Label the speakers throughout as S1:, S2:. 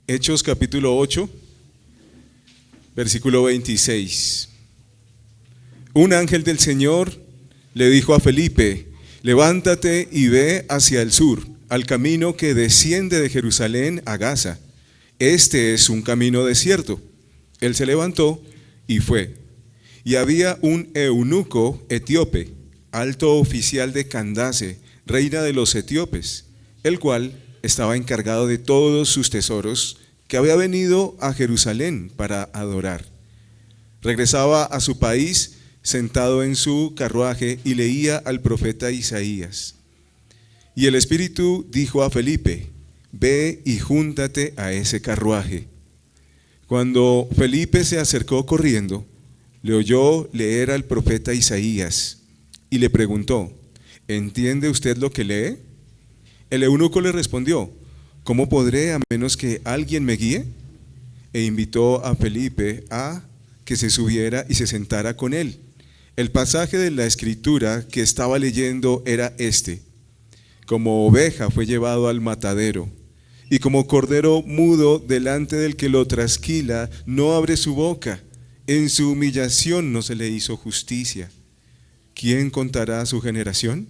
S1: Hechos capítulo 8, versículo 26. Un ángel del Señor le dijo a Felipe: levántate y ve hacia el sur, al camino que desciende de Jerusalén a Gaza. Este es un camino desierto. Él se levantó y fue. Y había un eunuco etíope, alto oficial de Candace, reina de los etíopes, el cual estaba encargado de todos sus tesoros, que había venido a Jerusalén para adorar. Regresaba a su país sentado en su carruaje y leía al profeta Isaías. Y el Espíritu dijo a Felipe: ve y júntate a ese carruaje. Cuando Felipe se acercó corriendo, le oyó leer al profeta Isaías y le preguntó: ¿entiende usted lo que lee? El eunuco le respondió: ¿cómo podré a menos que alguien me guíe? E invitó a Felipe a que se subiera y se sentara con él. El pasaje de la escritura que estaba leyendo era este: como oveja fue llevado al matadero, y como cordero mudo delante del que lo trasquila, no abre su boca. En su humillación no se le hizo justicia. ¿Quién contará su generación?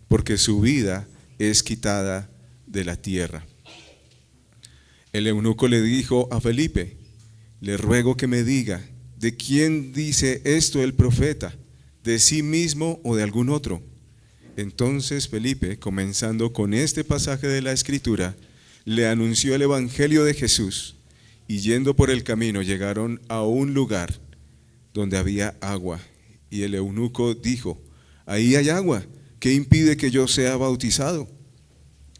S1: Porque su vida es quitada de la tierra. El eunuco le dijo a Felipe: le ruego que me diga, ¿de quién dice esto el profeta? ¿De sí mismo o de algún otro? Entonces Felipe, comenzando con este pasaje de la Escritura, le anunció el evangelio de Jesús, y yendo por el camino llegaron a un lugar donde había agua, y el eunuco dijo: ahí hay agua, ¿qué impide que yo sea bautizado?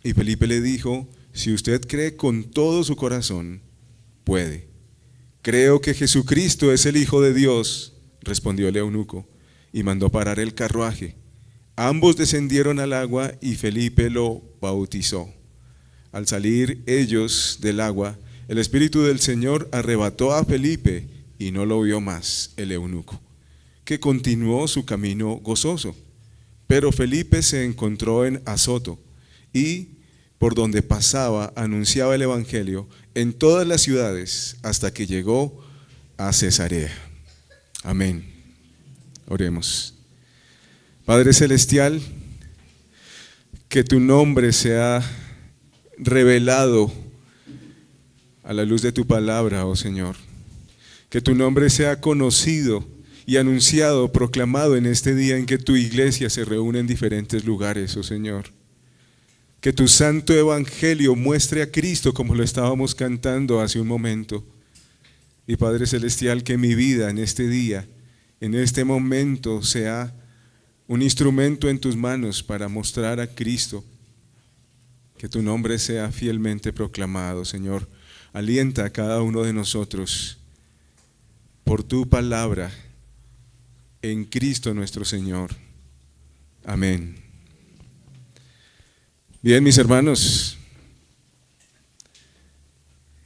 S1: Y Felipe le dijo: si usted cree con todo su corazón, puede. Creo que Jesucristo es el Hijo de Dios, respondió el eunuco, y mandó parar el carruaje. Ambos descendieron al agua y Felipe lo bautizó. Al salir ellos del agua, el Espíritu del Señor arrebató a Felipe y no lo vio más el eunuco, que continuó su camino gozoso. Pero Felipe se encontró en Azoto y por donde pasaba anunciaba el evangelio en todas las ciudades hasta que llegó a Cesarea. Amén. Oremos. Padre celestial, que tu nombre sea revelado a la luz de tu palabra, oh Señor. Que tu nombre sea conocido y anunciado, proclamado en este día en que tu iglesia se reúne en diferentes lugares, oh Señor. Que tu santo evangelio muestre a Cristo como lo estábamos cantando hace un momento. Y Padre celestial, que mi vida en este día, en este momento, sea un instrumento en tus manos para mostrar a Cristo. Que tu nombre sea fielmente proclamado, Señor. Alienta a cada uno de nosotros por tu palabra en Cristo nuestro Señor. Amén. Bien, mis hermanos,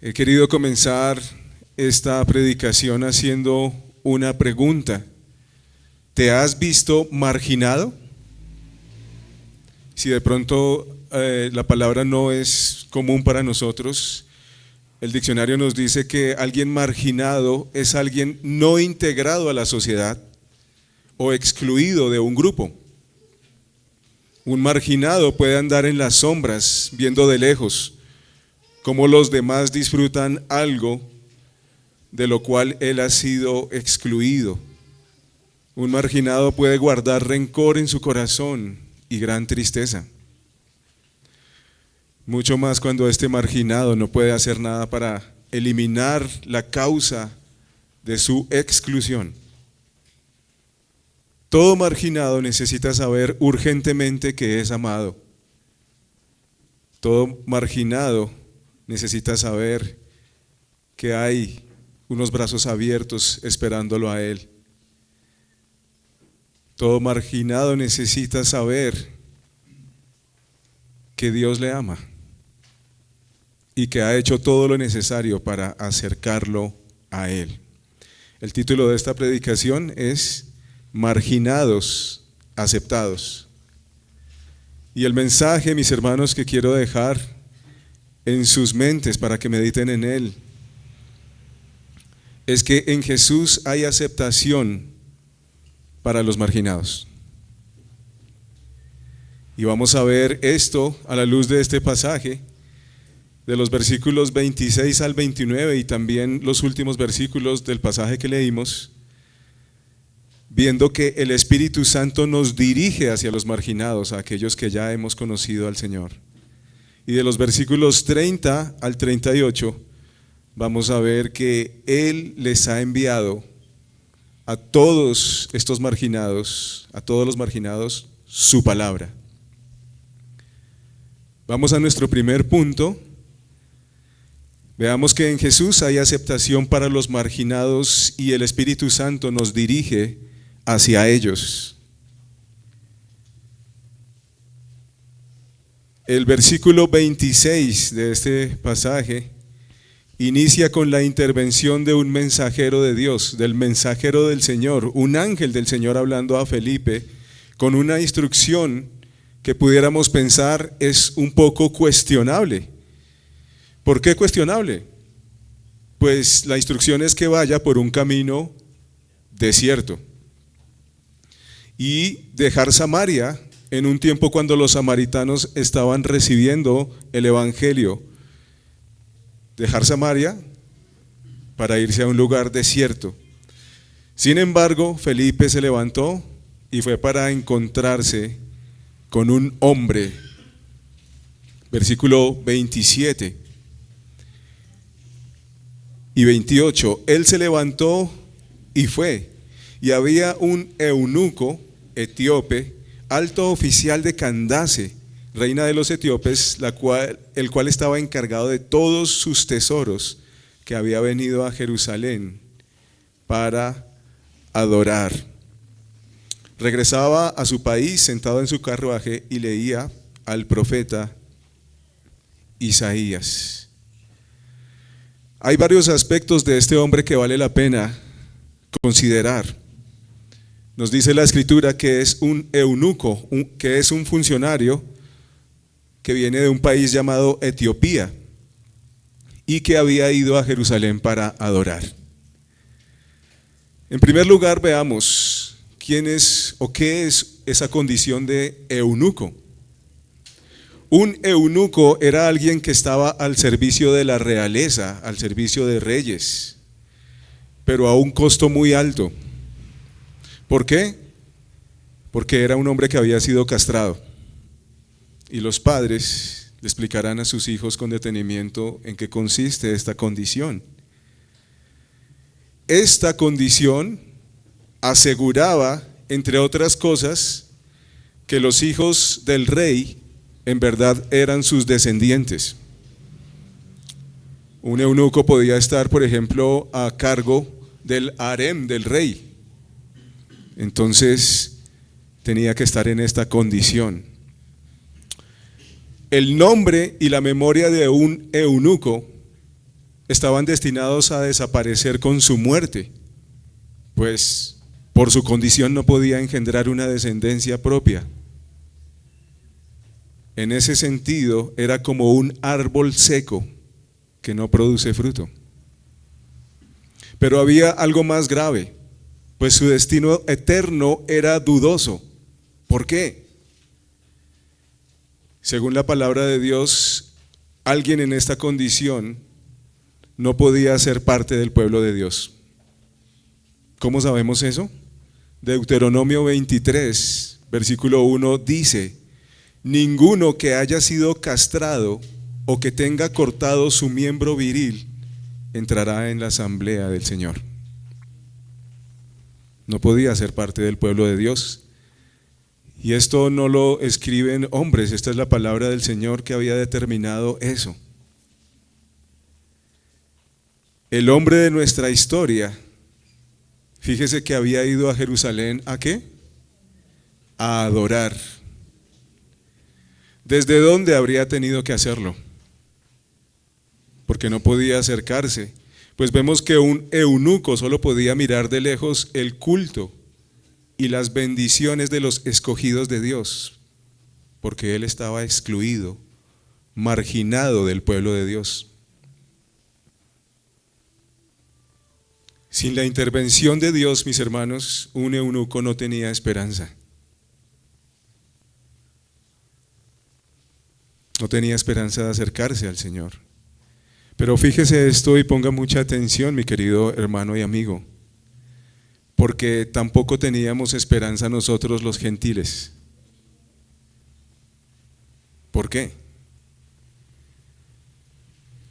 S1: he querido comenzar esta predicación haciendo una pregunta. ¿Te has visto marginado? Si de pronto la palabra no es común para nosotros, el diccionario nos dice que alguien marginado es alguien no integrado a la sociedad o excluido de un grupo. Un marginado puede andar en las sombras, viendo de lejos cómo los demás disfrutan algo de lo cual él ha sido excluido. Un marginado puede guardar rencor en su corazón y gran tristeza. Mucho más cuando este marginado no puede hacer nada para eliminar la causa de su exclusión. Todo marginado necesita saber urgentemente que es amado. Todo marginado necesita saber que hay unos brazos abiertos esperándolo a él. Todo marginado necesita saber que Dios le ama y que ha hecho todo lo necesario para acercarlo a Él. El título de esta predicación es Marginados aceptados. Y el mensaje, mis hermanos, que quiero dejar en sus mentes para que mediten en Él, es que en Jesús hay aceptación para los marginados. Y vamos a ver esto a la luz de este pasaje, de los versículos 26 al 29 y también los últimos versículos del pasaje que leímos, viendo que el Espíritu Santo nos dirige hacia los marginados, a aquellos que ya hemos conocido al Señor. Y de los versículos 30 al 38 vamos a ver que Él les ha enviado a todos estos marginados, a todos los marginados, su palabra. Vamos a nuestro primer punto. Veamos que en Jesús hay aceptación para los marginados y el Espíritu Santo nos dirige hacia ellos. El versículo 26 de este pasaje inicia con la intervención de un mensajero de Dios, del mensajero del Señor, un ángel del Señor hablando a Felipe con una instrucción que pudiéramos pensar es un poco cuestionable. ¿Por qué cuestionable? Pues la instrucción es que vaya por un camino desierto y dejar Samaria en un tiempo cuando los samaritanos estaban recibiendo el evangelio. Dejar Samaria para irse a un lugar desierto. Sin embargo, Felipe se levantó y fue para encontrarse con un hombre. Versículo 27 y 28. Él se levantó y fue, y había un eunuco etíope, alto oficial de Candace, reina de los etíopes, el cual estaba encargado de todos sus tesoros, que había venido a Jerusalén para adorar. Regresaba a su país sentado en su carruaje y leía al profeta Isaías. Hay varios aspectos de este hombre que vale la pena considerar. Nos dice la Escritura que es un eunuco, que es un funcionario que viene de un país llamado Etiopía y que había ido a Jerusalén para adorar. En primer lugar, veamos quién es o qué es esa condición de eunuco. Un eunuco era alguien que estaba al servicio de la realeza, al servicio de reyes, pero a un costo muy alto. ¿Por qué? Porque era un hombre que había sido castrado. Y los padres le explicarán a sus hijos con detenimiento en qué consiste esta condición. Esta condición aseguraba, entre otras cosas, que los hijos del rey en verdad eran sus descendientes. Un eunuco podía estar, por ejemplo, a cargo del harem del rey. Entonces tenía que estar en esta condición. El nombre y la memoria de un eunuco estaban destinados a desaparecer con su muerte, pues por su condición no podía engendrar una descendencia propia. En ese sentido, era como un árbol seco que no produce fruto. Pero había algo más grave, pues su destino eterno era dudoso. ¿Por qué? Según la palabra de Dios, alguien en esta condición no podía ser parte del pueblo de Dios. ¿Cómo sabemos eso? Deuteronomio 23, versículo 1 dice: ninguno que haya sido castrado o que tenga cortado su miembro viril entrará en la asamblea del Señor. No podía ser parte del pueblo de Dios. Y esto no lo escriben hombres, esta es la palabra del Señor que había determinado eso. El hombre de nuestra historia, fíjese que había ido a Jerusalén, ¿a qué? A adorar. ¿Desde dónde habría tenido que hacerlo? Porque no podía acercarse. Pues vemos que un eunuco solo podía mirar de lejos el culto y las bendiciones de los escogidos de Dios, porque él estaba excluido marginado del pueblo de Dios. Sin la intervención de Dios, mis hermanos, un eunuco no tenía esperanza. No tenía esperanza de acercarse al Señor. Pero fíjese esto y ponga mucha atención, mi querido hermano y amigo, porque tampoco teníamos esperanza nosotros los gentiles. ¿Por qué?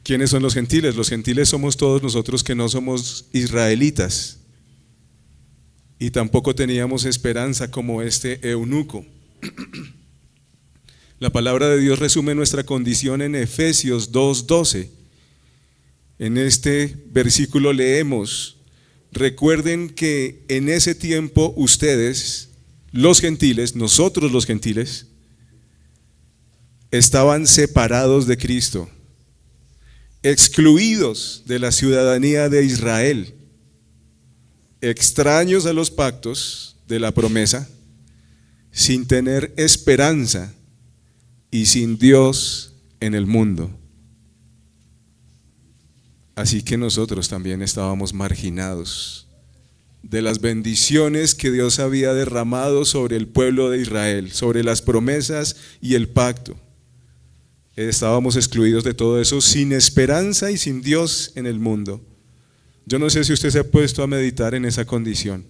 S1: ¿Quiénes son los gentiles? Los gentiles somos todos nosotros que no somos israelitas. Y tampoco teníamos esperanza como este eunuco. La palabra de Dios resume nuestra condición en Efesios 2:12. En este versículo leemos: recuerden que en ese tiempo ustedes, los gentiles, nosotros los gentiles, estaban separados de Cristo, excluidos de la ciudadanía de Israel, extraños a los pactos de la promesa, sin tener esperanza y sin Dios en el mundo. Así que nosotros también estábamos marginados de las bendiciones que Dios había derramado sobre el pueblo de Israel, sobre las promesas y el pacto. Estábamos excluidos de todo eso, sin esperanza y sin Dios en el mundo. Yo no sé si usted se ha puesto a meditar en esa condición,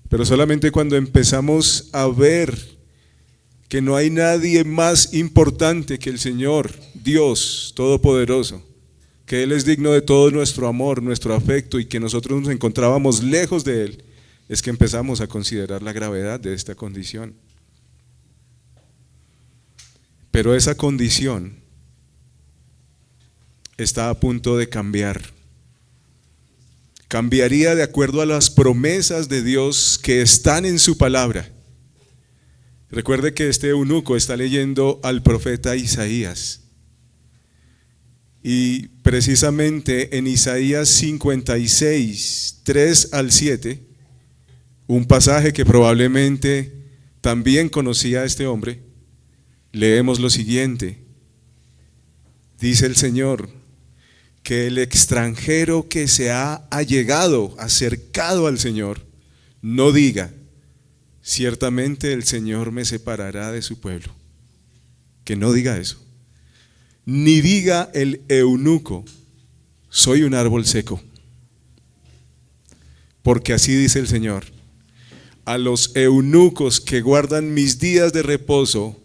S1: pero solamente cuando empezamos a ver que no hay nadie más importante que el Señor, Dios Todopoderoso, que Él es digno de todo nuestro amor, nuestro afecto, y que nosotros nos encontrábamos lejos de Él, es que empezamos a considerar la gravedad de esta condición. Pero esa condición está a punto de cambiar. Cambiaría de acuerdo a las promesas de Dios que están en su palabra. Recuerde que este eunuco está leyendo al profeta Isaías. Y precisamente en Isaías 56, 3 al 7, un pasaje que probablemente también conocía a este hombre, leemos lo siguiente: dice el Señor, que el extranjero que se ha allegado, acercado al Señor, no diga, ciertamente el Señor me separará de su pueblo. Que no diga eso. Ni diga el eunuco, soy un árbol seco. Porque así dice el Señor: a los eunucos que guardan mis días de reposo,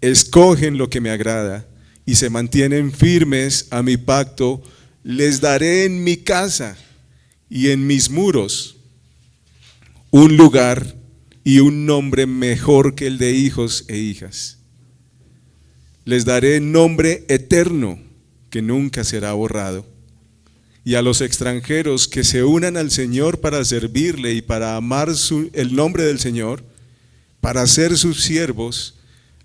S1: escogen lo que me agrada y se mantienen firmes a mi pacto, les daré en mi casa y en mis muros un lugar y un nombre mejor que el de hijos e hijas. Les daré nombre eterno que nunca será borrado. Y a los extranjeros que se unan al Señor para servirle y para amar el nombre del Señor, para ser sus siervos,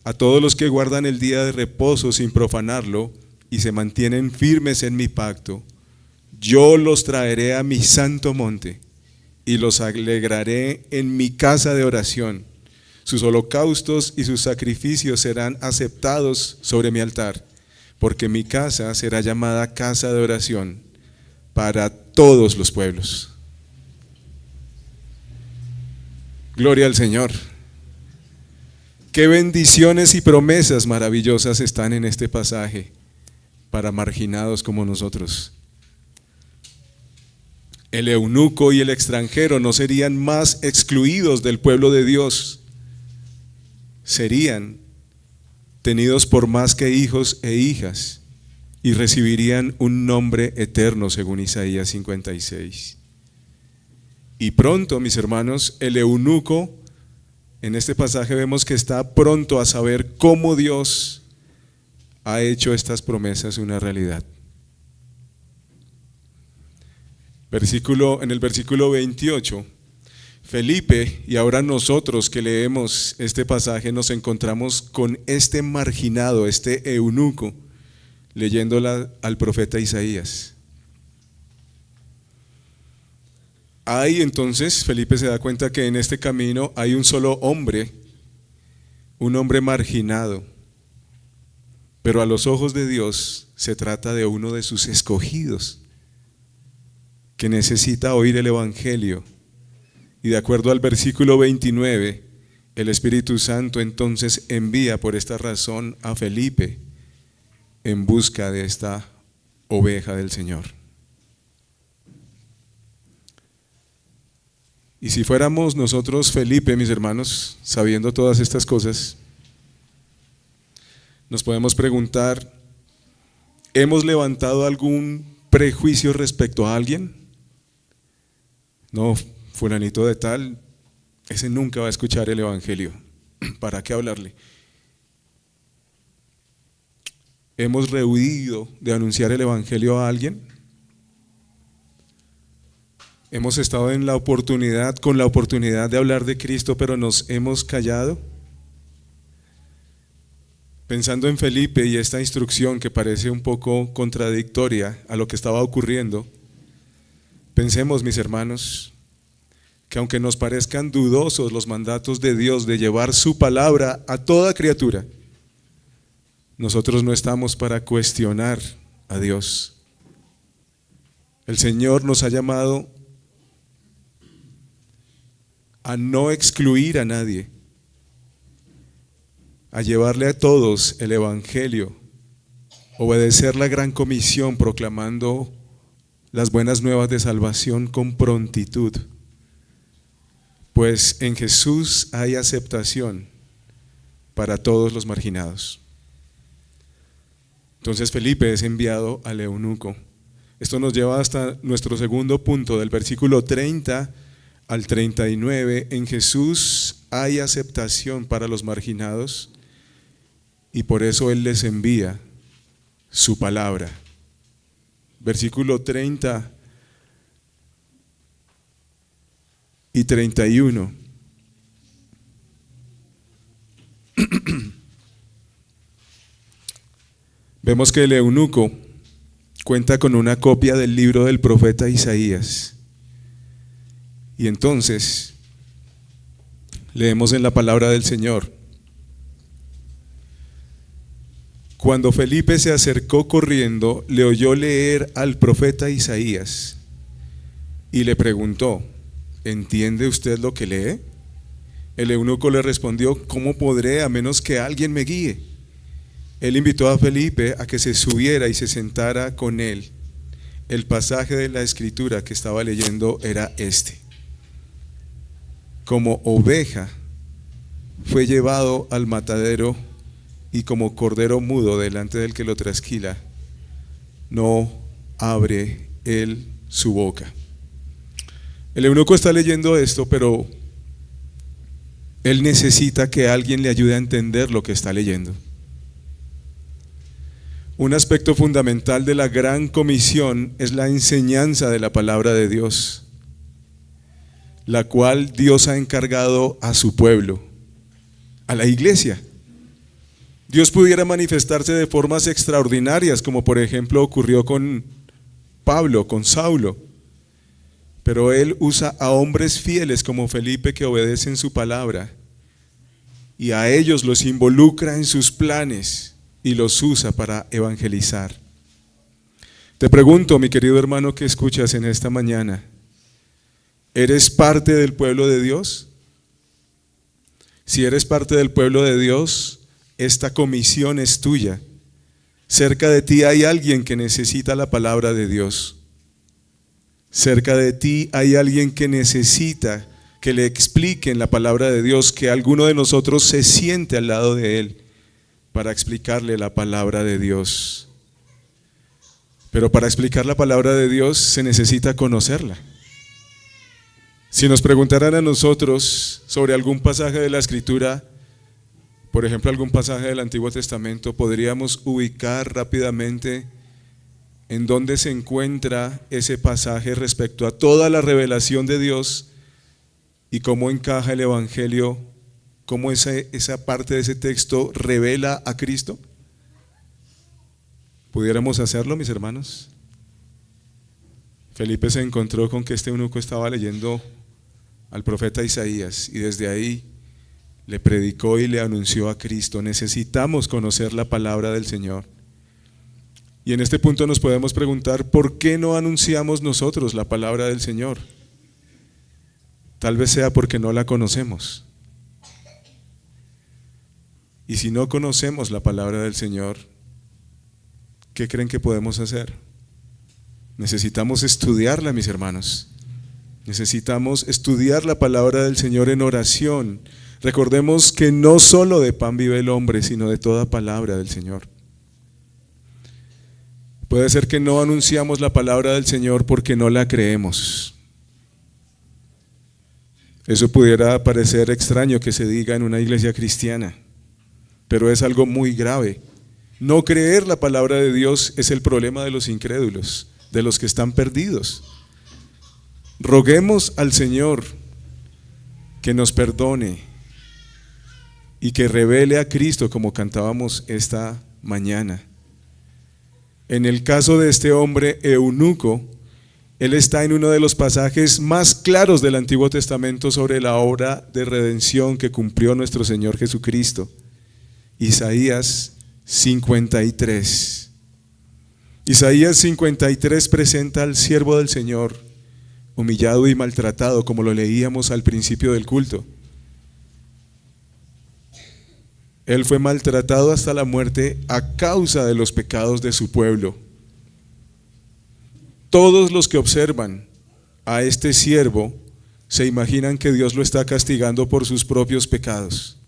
S1: a todos los que guardan el día de reposo sin profanarlo y se mantienen firmes en mi pacto, yo los traeré a mi santo monte y los alegraré en mi casa de oración. Sus holocaustos y sus sacrificios serán aceptados sobre mi altar, porque mi casa será llamada casa de oración para todos los pueblos. Gloria al Señor. Qué bendiciones y promesas maravillosas están en este pasaje para marginados como nosotros. El eunuco y el extranjero no serían más excluidos del pueblo de Dios, serían tenidos por más que hijos e hijas y recibirían un nombre eterno según Isaías 56. Y pronto, mis hermanos, el eunuco, en este pasaje vemos que está pronto a saber cómo Dios ha hecho estas promesas una realidad. En el versículo 28, Felipe y ahora nosotros que leemos este pasaje nos encontramos con este marginado, este eunuco, leyéndola al profeta Isaías. Ahí entonces Felipe se da cuenta que en este camino hay un solo hombre, un hombre marginado, pero a los ojos de Dios se trata de uno de sus escogidos que necesita oír el Evangelio. Y de acuerdo al versículo 29, el Espíritu Santo entonces envía por esta razón a Felipe en busca de esta oveja del Señor. Y si fuéramos nosotros Felipe, mis hermanos, sabiendo todas estas cosas, nos podemos preguntar, ¿hemos levantado algún prejuicio respecto a alguien? No, fulanito de tal, ese nunca va a escuchar el Evangelio. ¿Para qué hablarle? ¿Hemos rehuido de anunciar el Evangelio a alguien? ¿Hemos estado con la oportunidad de hablar de Cristo, pero nos hemos callado? Pensando en Felipe y esta instrucción que parece un poco contradictoria a lo que estaba ocurriendo, pensemos, mis hermanos, que aunque nos parezcan dudosos los mandatos de Dios de llevar su palabra a toda criatura, nosotros no estamos para cuestionar a Dios. El Señor nos ha llamado a no excluir a nadie, a llevarle a todos el Evangelio, obedecer la gran comisión proclamando las buenas nuevas de salvación con prontitud, pues en Jesús hay aceptación para todos los marginados. Entonces Felipe es enviado al eunuco. Esto nos lleva hasta nuestro segundo punto, del versículo 30 al 39. En Jesús hay aceptación para los marginados y por eso Él les envía su palabra. Versículo 30 y 31. Vemos que el eunuco cuenta con una copia del libro del profeta Isaías. Y entonces leemos en la palabra del Señor: cuando Felipe se acercó corriendo, le oyó leer al profeta Isaías y le preguntó: ¿entiende usted lo que lee? El eunuco le respondió: ¿cómo podré a menos que alguien me guíe? Él invitó a Felipe a que se subiera y se sentara con él. El pasaje de la escritura que estaba leyendo era este: como oveja fue llevado al matadero, y como cordero mudo delante del que lo trasquila, no abre él su boca. El eunuco está leyendo esto, pero él necesita que alguien le ayude a entender lo que está leyendo. Un aspecto fundamental de la gran comisión es la enseñanza de la palabra de Dios, la cual Dios ha encargado a su pueblo, a la iglesia. Dios pudiera manifestarse de formas extraordinarias, como por ejemplo ocurrió con Pablo, con Saulo, pero Él usa a hombres fieles como Felipe que obedecen su palabra, y a ellos los involucra en sus planes y los usa para evangelizar. Te pregunto, mi querido hermano que escuchas en esta mañana, ¿eres parte del pueblo de Dios? Si eres parte del pueblo de Dios, esta comisión es tuya. Cerca de ti hay alguien que necesita la palabra de Dios. Cerca de ti hay alguien que necesita que le expliquen la palabra de Dios, que alguno de nosotros se siente al lado de él para explicarle la palabra de Dios. Pero para explicar la palabra de Dios se necesita conocerla. Si nos preguntaran a nosotros sobre algún pasaje de la Escritura, por ejemplo algún pasaje del Antiguo Testamento, podríamos ubicar rápidamente en dónde se encuentra ese pasaje respecto a toda la revelación de Dios y cómo encaja el Evangelio, cómo esa parte de ese texto revela a Cristo. ¿Pudiéramos hacerlo, mis hermanos? Felipe se encontró con que este eunuco estaba leyendo al profeta Isaías y desde ahí le predicó y le anunció a Cristo. Necesitamos conocer la palabra del Señor. Y en este punto nos podemos preguntar, ¿por qué no anunciamos nosotros la palabra del Señor? Tal vez sea porque no la conocemos. Y si no conocemos la palabra del Señor, ¿qué creen que podemos hacer? Necesitamos estudiarla, mis hermanos. Necesitamos estudiar la palabra del Señor en oración. Recordemos que no solo de pan vive el hombre, sino de toda palabra del Señor. Puede ser que no anunciamos la palabra del Señor porque no la creemos. Eso pudiera parecer extraño que se diga en una iglesia cristiana, pero es algo muy grave. No creer la palabra de Dios es el problema de los incrédulos, de los que están perdidos. Roguemos al Señor que nos perdone y que revele a Cristo, como cantábamos esta mañana. En el caso de este hombre eunuco, él está en uno de los pasajes más claros del Antiguo Testamento sobre la obra de redención que cumplió nuestro Señor Jesucristo. Isaías 53. Isaías 53 presenta al siervo del Señor, humillado y maltratado, como lo leíamos al principio del culto. Él fue maltratado hasta la muerte a causa de los pecados de su pueblo. Todos los que observan a este siervo se imaginan que Dios lo está castigando por sus propios pecados.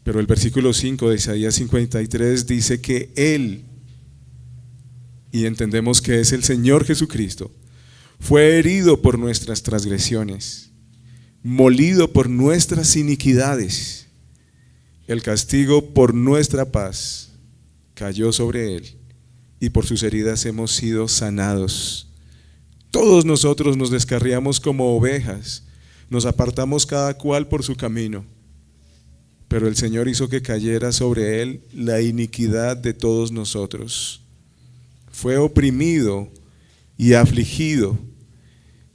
S1: Pero el versículo 5 de Isaías 53 dice que Él, y entendemos que es el Señor Jesucristo, fue herido por nuestras transgresiones, molido por nuestras iniquidades. El castigo por nuestra paz cayó sobre Él, y por sus heridas hemos sido sanados. Todos nosotros nos descarriamos como ovejas, nos apartamos cada cual por su camino, pero el Señor hizo que cayera sobre Él la iniquidad de todos nosotros. Fue oprimido y afligido.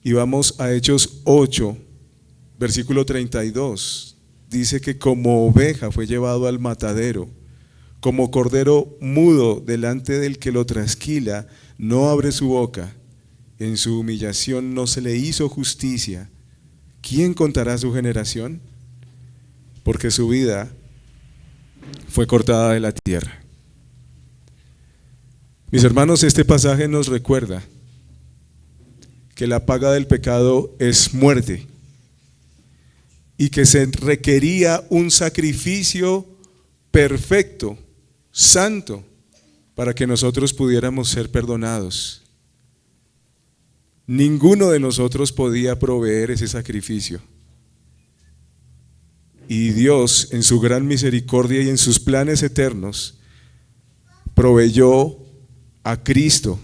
S1: Y vamos a Hechos 8, versículo 32. Dice que como oveja fue llevado al matadero, como cordero mudo delante del que lo trasquila, no abre su boca. En su humillación no se le hizo justicia. ¿Quién contará su generación? Porque su vida fue cortada de la tierra. Mis hermanos, este pasaje nos recuerda que la paga del pecado es muerte y que se requería un sacrificio perfecto, santo, para que nosotros pudiéramos ser perdonados. Ninguno de nosotros podía proveer ese sacrificio. Y Dios, en su gran misericordia y en sus planes eternos, proveyó a Cristo.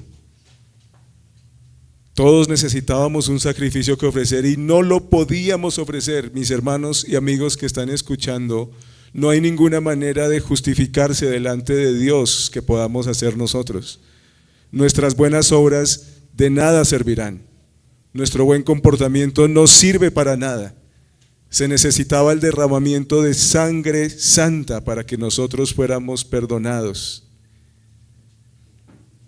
S1: Todos necesitábamos un sacrificio que ofrecer y no lo podíamos ofrecer. Mis hermanos y amigos que están escuchando, no hay ninguna manera de justificarse delante de Dios que podamos hacer nosotros. Nuestras buenas obras de nada servirán. Nuestro buen comportamiento no sirve para nada. Se necesitaba el derramamiento de sangre santa para que nosotros fuéramos perdonados.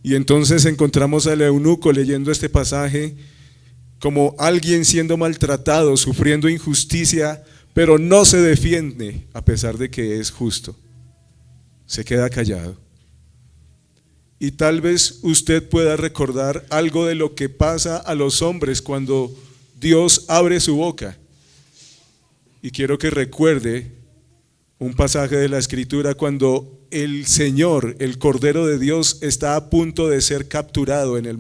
S1: Y entonces encontramos al eunuco leyendo este pasaje como alguien siendo maltratado, sufriendo injusticia, pero no se defiende a pesar de que es justo. Se queda callado. Y tal vez usted pueda recordar algo de lo que pasa a los hombres cuando Dios abre su boca. Y quiero que recuerde un pasaje de la Escritura cuando el Señor, el Cordero de Dios, está a punto de ser capturado en el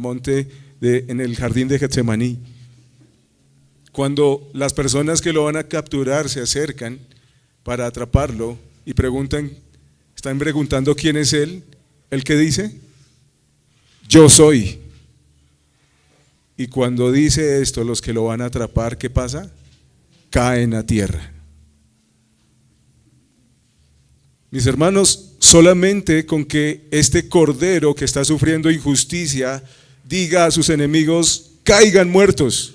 S1: en el jardín de Getsemaní. Cuando las personas que lo van a capturar se acercan para atraparlo y están preguntando quién es él, ¿el qué dice? Yo soy. Y cuando dice esto, los que lo van a atrapar, ¿qué pasa? Caen a tierra. Mis hermanos, solamente con que este cordero que está sufriendo injusticia diga a sus enemigos, caigan muertos.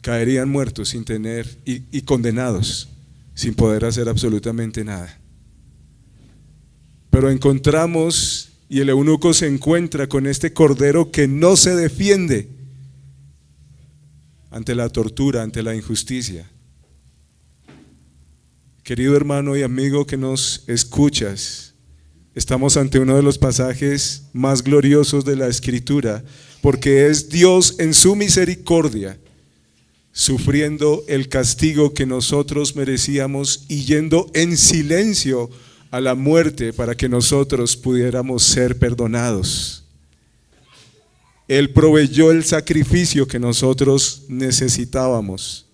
S1: caerían muertos sin tener y condenados, sin poder hacer absolutamente nada. Pero encontramos, y el eunuco se encuentra con este cordero que no se defiende ante la tortura, ante la injusticia. Querido hermano y amigo que nos escuchas, estamos ante uno de los pasajes más gloriosos de la Escritura, porque es Dios en su misericordia sufriendo el castigo que nosotros merecíamos y yendo en silencio a la muerte para que nosotros pudiéramos ser perdonados. Él proveyó el sacrificio que nosotros necesitábamos.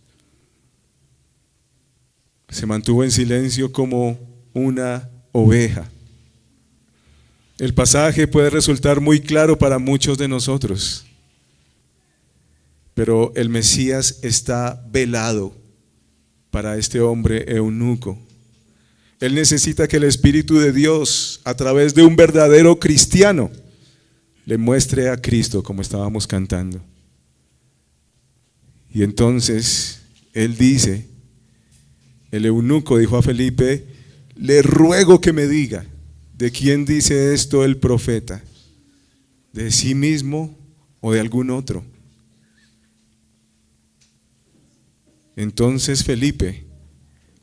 S1: Se mantuvo en silencio como una oveja. El pasaje puede resultar muy claro para muchos de nosotros, pero el Mesías está velado para este hombre eunuco. Él necesita que el Espíritu de Dios, a través de un verdadero cristiano, le muestre a Cristo, como estábamos cantando. Y entonces él dice, el eunuco dijo a Felipe: le ruego que me diga, ¿de quién dice esto el profeta? ¿De sí mismo o de algún otro? Entonces Felipe,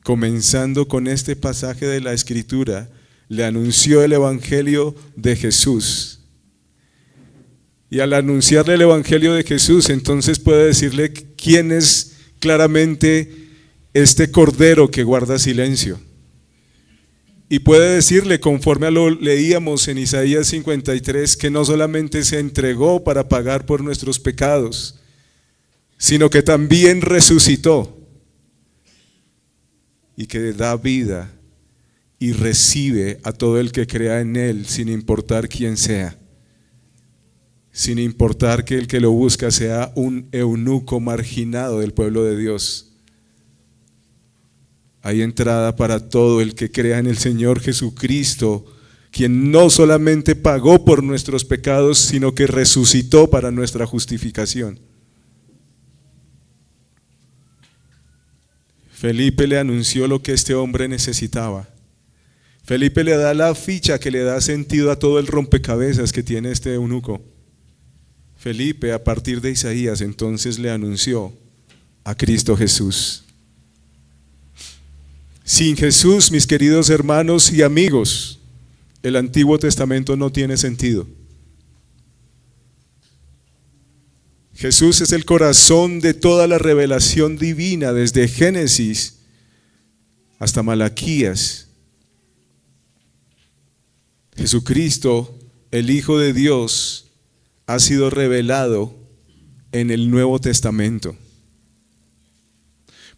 S1: comenzando con este pasaje de la Escritura, le anunció el Evangelio de Jesús. Y al anunciarle el Evangelio de Jesús, entonces puede decirle quién es claramente este cordero que guarda silencio. Y puede decirle, conforme a lo leíamos en Isaías 53, que no solamente se entregó para pagar por nuestros pecados, sino que también resucitó y que da vida y recibe a todo el que crea en Él, sin importar quién sea, sin importar que el que lo busca sea un eunuco marginado del pueblo de Dios. Hay entrada para todo el que crea en el Señor Jesucristo, quien no solamente pagó por nuestros pecados, sino que resucitó para nuestra justificación. Felipe le anunció lo que este hombre necesitaba. Felipe le da la ficha que le da sentido a todo el rompecabezas que tiene este eunuco. Felipe, a partir de Isaías, entonces le anunció a Cristo Jesús. Sin Jesús, mis queridos hermanos y amigos, el Antiguo Testamento no tiene sentido. Jesús es el corazón de toda la revelación divina, desde Génesis hasta Malaquías. Jesucristo, el Hijo de Dios, ha sido revelado en el Nuevo Testamento.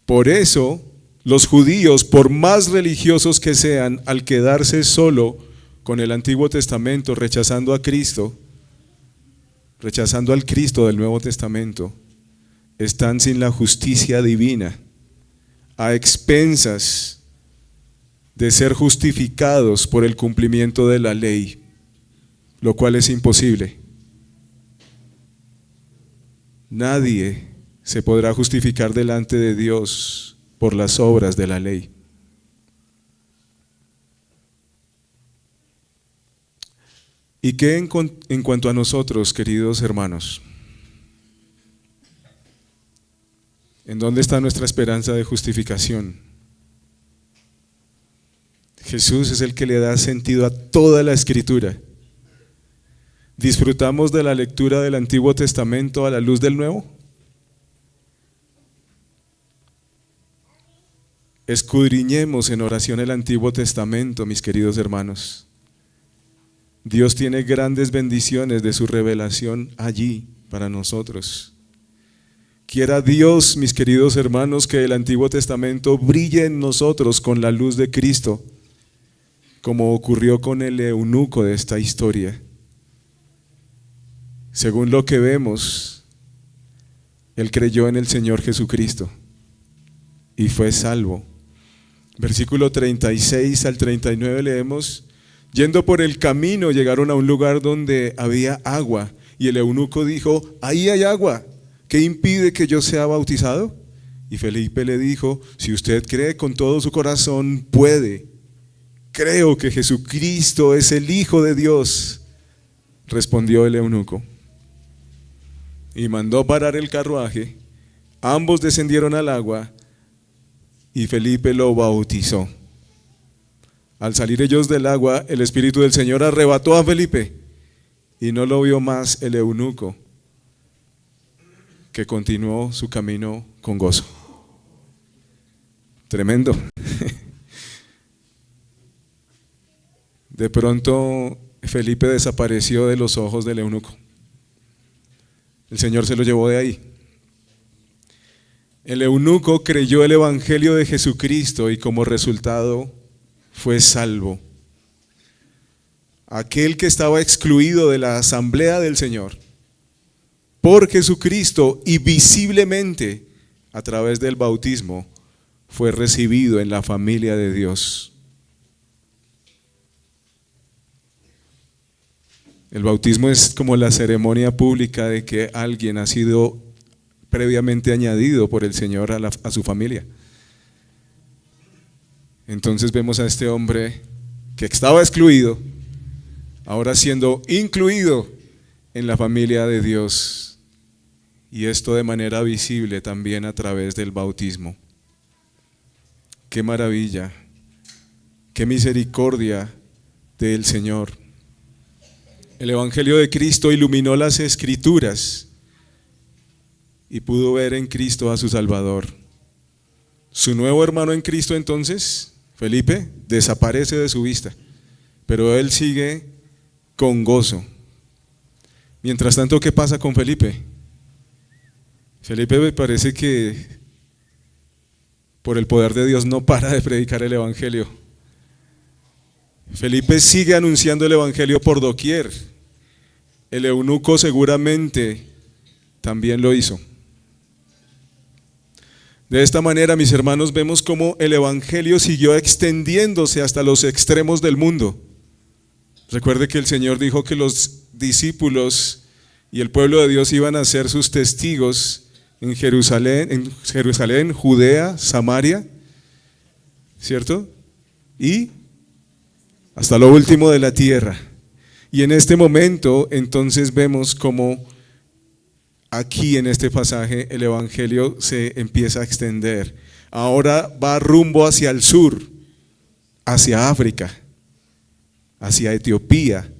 S1: Por eso, los judíos, por más religiosos que sean, al quedarse solo con el Antiguo Testamento, rechazando a Cristo, rechazando al Cristo del Nuevo Testamento, están sin la justicia divina, a expensas de ser justificados por el cumplimiento de la ley, lo cual es imposible. Nadie se podrá justificar delante de Dios por las obras de la ley. ¿Y qué en cuanto a nosotros, queridos hermanos? ¿En dónde está nuestra esperanza de justificación? Jesús es el que le da sentido a toda la Escritura. ¿Disfrutamos de la lectura del Antiguo Testamento a la luz del Nuevo? Escudriñemos en oración el Antiguo Testamento, mis queridos hermanos. Dios tiene grandes bendiciones de su revelación allí para nosotros. Quiera Dios, mis queridos hermanos, que el Antiguo Testamento brille en nosotros con la luz de Cristo, como ocurrió con el eunuco de esta historia. Según lo que vemos, él creyó en el Señor Jesucristo y fue salvo. Versículo 36 al 39 leemos: yendo por el camino llegaron a un lugar donde había agua, y el eunuco dijo: ahí hay agua, ¿qué impide que yo sea bautizado? Y Felipe le dijo, si usted cree con todo su corazón, puede. Creo que Jesucristo es el Hijo de Dios, respondió el eunuco. Y mandó parar el carruaje, ambos descendieron al agua y Felipe lo bautizó. Al salir ellos del agua, el Espíritu del Señor arrebató a Felipe y no lo vio más el eunuco, que continuó su camino con gozo. Tremendo. De pronto Felipe desapareció de los ojos del eunuco. El Señor se lo llevó de ahí. El eunuco creyó el evangelio de Jesucristo y como resultado fue salvo. Aquel que estaba excluido de la asamblea del Señor por Jesucristo y visiblemente a través del bautismo fue recibido en la familia de Dios. El bautismo es como la ceremonia pública de que alguien ha sido previamente añadido por el Señor a su familia. Entonces vemos a este hombre que estaba excluido, ahora siendo incluido en la familia de Dios. Y esto de manera visible también a través del bautismo. Qué maravilla, qué misericordia del Señor. El Evangelio de Cristo iluminó las Escrituras y pudo ver en Cristo a su Salvador. Su nuevo hermano en Cristo entonces, Felipe, desaparece de su vista, pero él sigue con gozo. Mientras tanto, ¿qué pasa con Felipe? Felipe me parece que por el poder de Dios no para de predicar el Evangelio. Felipe sigue anunciando el Evangelio por doquier. El eunuco seguramente también lo hizo. De esta manera, mis hermanos, vemos cómo el Evangelio siguió extendiéndose hasta los extremos del mundo. Recuerde que el Señor dijo que los discípulos y el pueblo de Dios iban a ser sus testigos en Jerusalén, Judea, Samaria, ¿cierto? Y hasta lo último de la tierra. Y en este momento entonces vemos cómo aquí en este pasaje el Evangelio se empieza a extender. Ahora va rumbo hacia el sur, hacia África, hacia Etiopía,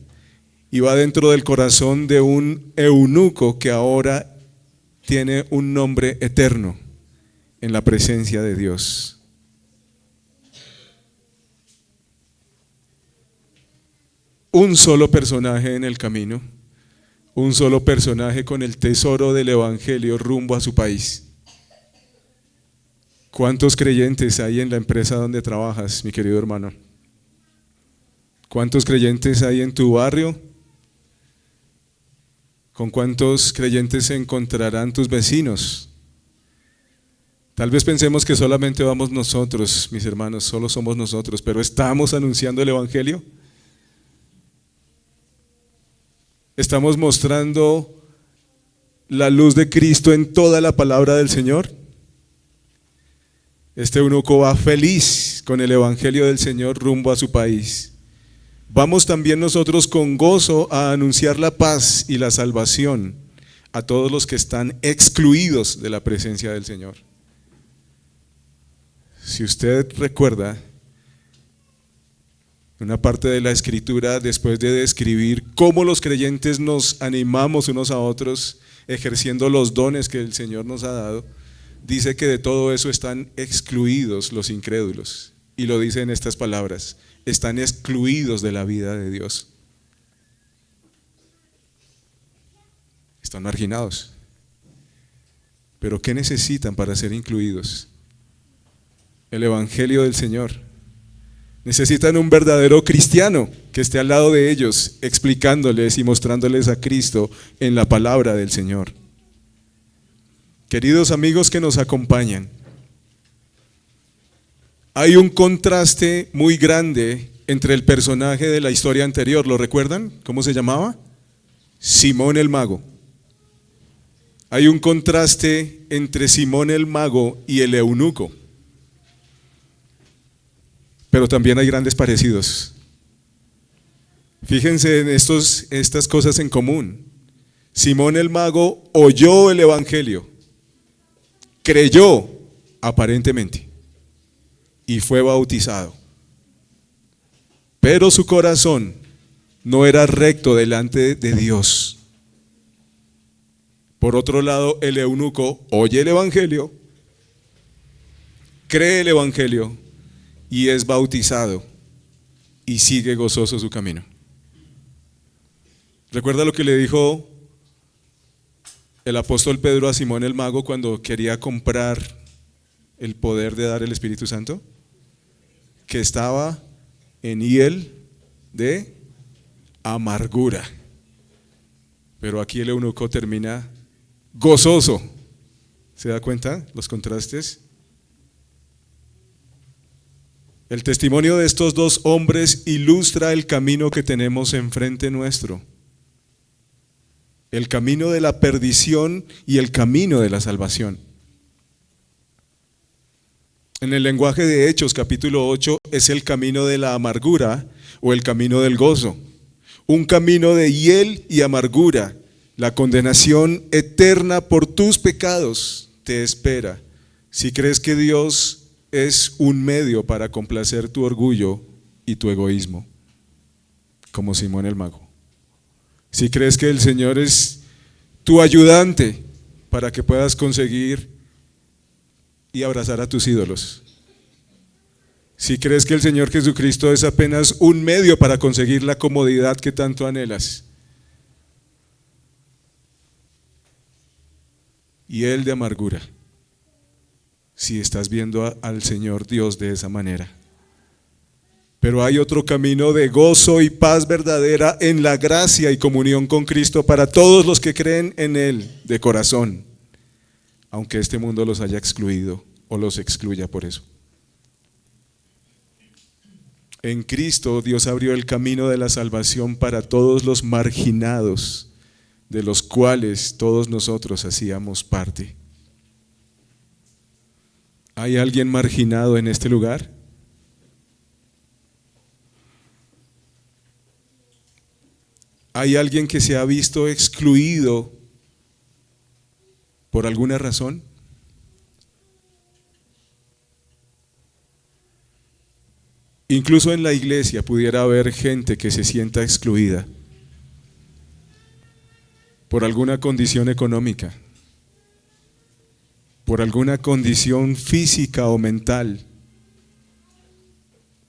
S1: y va dentro del corazón de un eunuco que ahora tiene un nombre eterno en la presencia de Dios. Un solo personaje en el camino, un solo personaje con el tesoro del Evangelio rumbo a su país. ¿Cuántos creyentes hay en la empresa donde trabajas, mi querido hermano? ¿Cuántos creyentes hay en tu barrio? ¿Con cuántos creyentes se encontrarán tus vecinos? Tal vez pensemos que solamente vamos nosotros, mis hermanos, solo somos nosotros, pero ¿estamos anunciando el Evangelio? ¿Estamos mostrando la luz de Cristo en toda la palabra del Señor? Este eunuco va feliz con el Evangelio del Señor rumbo a su país. Vamos también nosotros con gozo a anunciar la paz y la salvación a todos los que están excluidos de la presencia del Señor. Si usted recuerda, una parte de la Escritura, después de describir cómo los creyentes nos animamos unos a otros, ejerciendo los dones que el Señor nos ha dado, dice que de todo eso están excluidos los incrédulos. Y lo dice en estas palabras: están excluidos de la vida de Dios. Están marginados. ¿Pero qué necesitan para ser incluidos? El Evangelio del Señor. Necesitan un verdadero cristiano que esté al lado de ellos, explicándoles y mostrándoles a Cristo en la palabra del Señor. Queridos amigos que nos acompañan, hay un contraste muy grande entre el personaje de la historia anterior. ¿Lo recuerdan? ¿Cómo se llamaba? Simón el mago. Hay un contraste entre Simón el mago y el eunuco, pero también hay grandes parecidos. Fíjense en estas cosas en común. Simón el mago oyó el evangelio, creyó aparentemente y fue bautizado, pero su corazón no era recto delante de Dios. Por otro lado, el eunuco oye el evangelio, cree el evangelio y es bautizado y sigue gozoso su camino. ¿Recuerda lo que le dijo el apóstol Pedro a Simón el mago cuando quería comprar el poder de dar el Espíritu Santo? Que estaba en hiel de amargura. Pero aquí el eunuco termina gozoso. ¿Se da cuenta los contrastes? El testimonio de estos dos hombres ilustra el camino que tenemos enfrente nuestro. El camino de la perdición y el camino de la salvación. En el lenguaje de Hechos, capítulo 8, es el camino de la amargura o el camino del gozo. Un camino de hiel y amargura. La condenación eterna por tus pecados te espera si crees que Dios es un medio para complacer tu orgullo y tu egoísmo, como Simón el mago. Si crees que el Señor es tu ayudante para que puedas conseguir y abrazar a tus ídolos. Si crees que el Señor Jesucristo es apenas un medio para conseguir la comodidad que tanto anhelas. Y el de amargura, si estás viendo al Señor Dios de esa manera. Pero hay otro camino de gozo y paz verdadera en la gracia y comunión con Cristo para todos los que creen en Él de corazón, aunque este mundo los haya excluido o los excluya por eso. En Cristo Dios abrió el camino de la salvación para todos los marginados, de los cuales todos nosotros hacíamos parte. ¿Hay alguien marginado en este lugar? ¿Hay alguien que se ha visto excluido por alguna razón? Incluso en la iglesia pudiera haber gente que se sienta excluida por alguna condición económica, por alguna condición física o mental,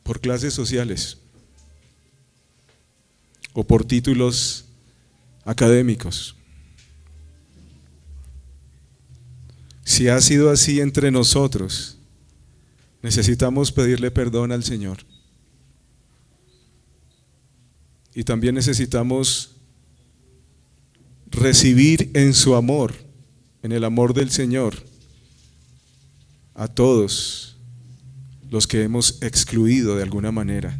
S1: por clases sociales o por títulos académicos. Si ha sido así entre nosotros, necesitamos pedirle perdón al Señor. Y también necesitamos recibir en su amor, en el amor del Señor, a todos los que hemos excluido de alguna manera.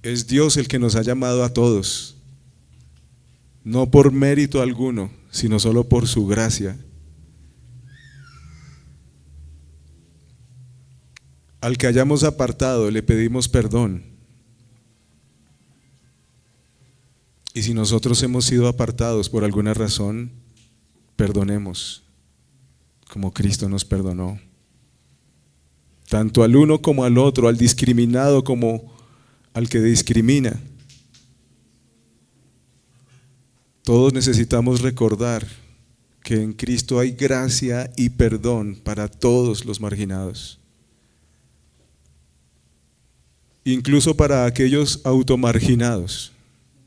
S1: Es Dios el que nos ha llamado a todos, no por mérito alguno, sino solo por su gracia. Al que hayamos apartado le pedimos perdón. Y si nosotros hemos sido apartados por alguna razón, perdonemos, como Cristo nos perdonó. Tanto al uno como al otro, al discriminado como al que discrimina. Todos necesitamos recordar que en Cristo hay gracia y perdón para todos los marginados. Incluso para aquellos automarginados.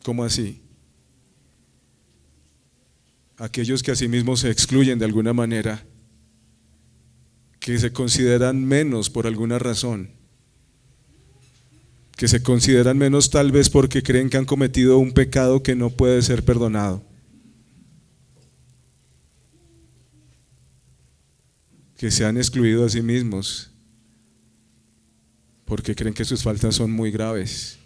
S1: ¿Cómo así? Aquellos que a sí mismos se excluyen de alguna manera, que se consideran menos por alguna razón, que se consideran menos tal vez porque creen que han cometido un pecado que no puede ser perdonado, que se han excluido a sí mismos porque creen que sus faltas son muy graves,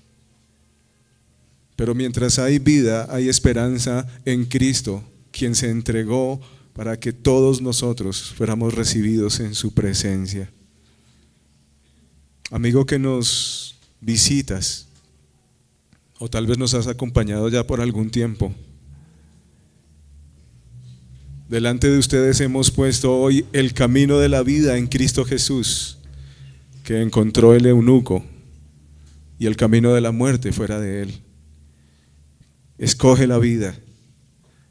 S1: Pero mientras hay vida, hay esperanza en Cristo, quien se entregó para que todos nosotros fuéramos recibidos en su presencia. Amigo que nos visitas, o tal vez nos has acompañado ya por algún tiempo, delante de ustedes hemos puesto hoy el camino de la vida en Cristo Jesús, que encontró el eunuco, y el camino de la muerte fuera de él. Escoge la vida,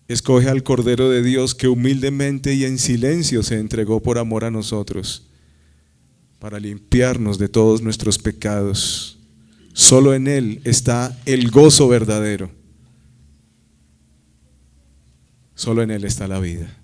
S1: escoge al Cordero de Dios que humildemente y en silencio se entregó por amor a nosotros, para limpiarnos de todos nuestros pecados. Solo en Él está el gozo verdadero. Solo en Él está la vida.